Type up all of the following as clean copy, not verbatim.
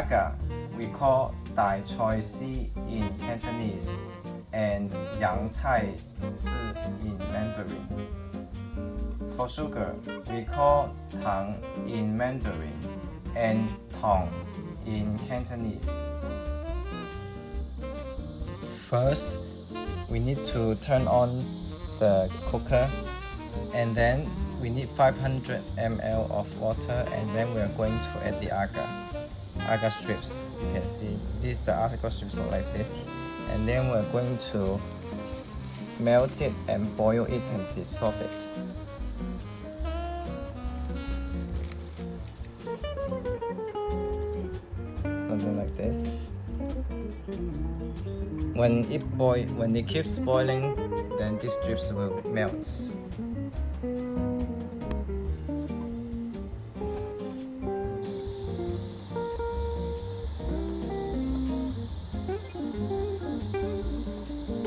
agar we call 大菜丝 in Cantonese and 洋菜丝 in Mandarin. For sugar, we call 糖 in Mandarin and 糖 in Cantonese. First, we need to turn on the cooker, and then we need 500 ml of water, and then we are going to add the agar strips. You can see this, the agar strips look like this, and then we are going to melt it and boil it and dissolve it. Something like this. When it keeps boiling, then these strips will melt.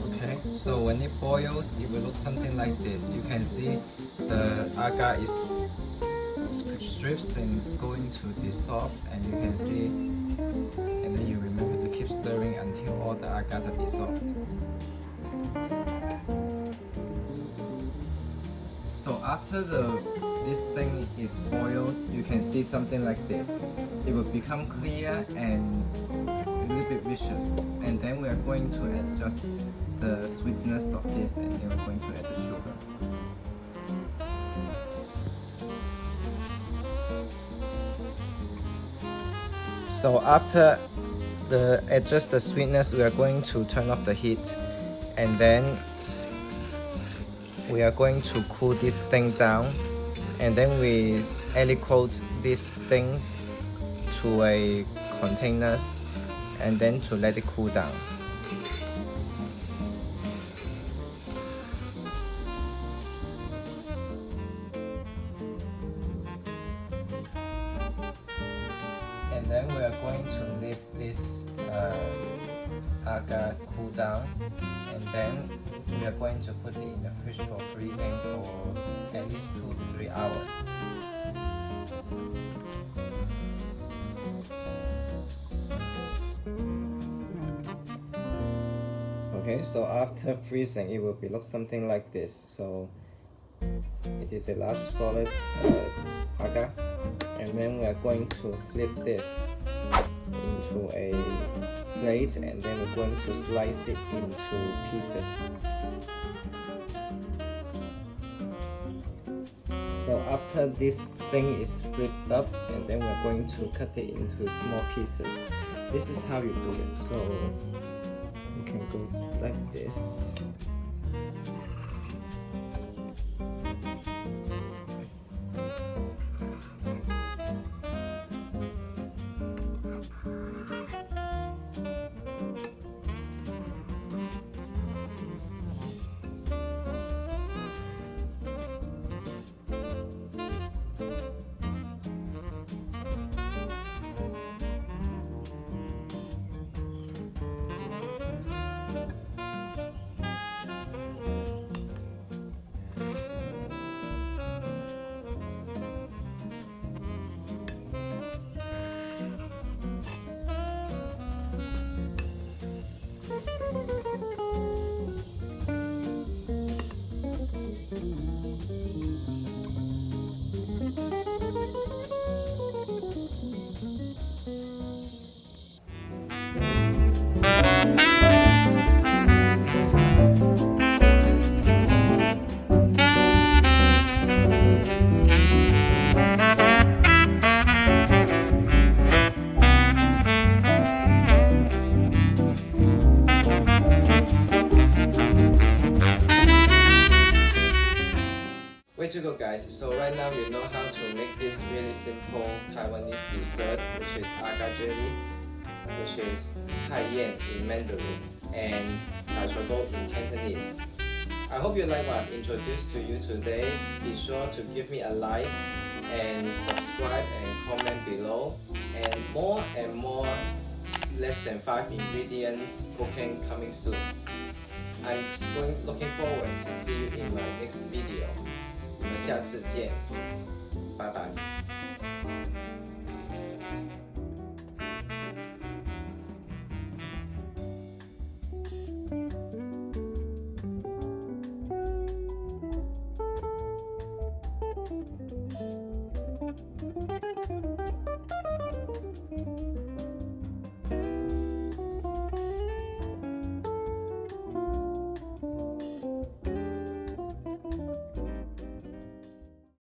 Okay, so when it boils, it will look something like this. You can see the agar is strips and is going to dissolve, and you can see, and then you remember to keep stirring until all the agars are dissolved. So after this thing is boiled, you can see something like this. It will become clear and a little bit viscous, and then we are going to adjust the sweetness of this, and then we're going to add the sugar. So after adjust the sweetness, we are going to turn off the heat, and then we are going to cool this thing down, and then we aliquot these things to a containers, and then to let it cool down. And then we are going to leave this agar cool down, and then we are going to put it in the fridge for freezing for at least 2 to 3 hours. Okay, so after freezing, it will look something like this. So it is a large solid agar, and then we are going to flip this into a plate, and then we're going to slice it into pieces. So after this thing is flipped up, and then we're going to cut it into small pieces. This is how you do it. So you can go like this. Way to go, guys. So right now you know how to make this really simple Taiwanese dessert, which is agar jelly, which is菜燕 in Mandarin, and 大菜糕 in Cantonese. I hope you like what I've introduced to you today. Be sure to give me a like and subscribe and comment below, and more less than 5 ingredients cooking coming soon. I'm looking forward to see you in my next video. 我们下次见，拜拜。